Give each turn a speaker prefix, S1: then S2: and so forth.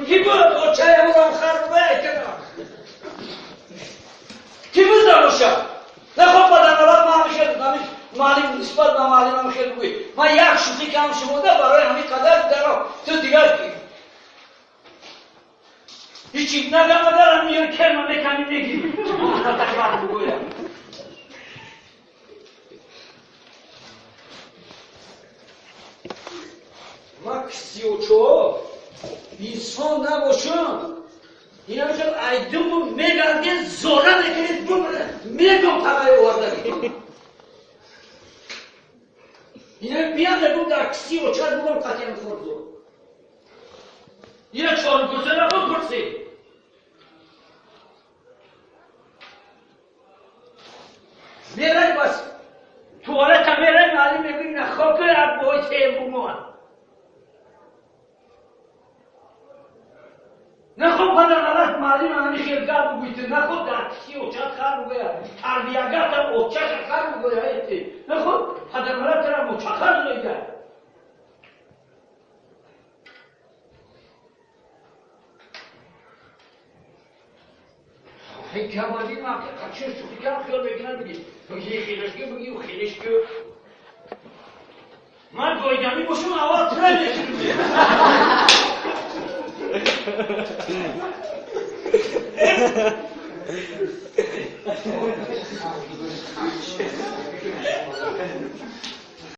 S1: کی بود بچه بودم خربه کنم کی بود دموشا نخواه بدن نباد ما همیشه نمیش مالی نسبت به مالی نمیشه بگوی من یک شوخی کم شموده برای همین قدر درم تو دیگر کی هیچی نگم ندارم میگم کرمه نکمی نگیری تکرار بگویم مکسیوچو انسان نباشم این همیشه ایدومو میگرده زوره نکنید بمونه میگم تقایی آورده این هم بیان نگم در کسی و چند بگم قطعیم خوردو این چهار گزه نگم پرسی میره بس توالت هم میره معلوم میگوی نخواه که از بای تیم بومان نخواه بدن علت معلوم همی خیلگر بگویید نخواه در کسی و چند خر بگوید تربیهگر در اوچه خر بگوید نخواه بدن علت در اوچه خر بگوید این کمالی من که قچه شوخی کم خیال بگیرن بگید یه خیلشگی بگی و خیلشگی من گویدمی باشم اول تره نکنیم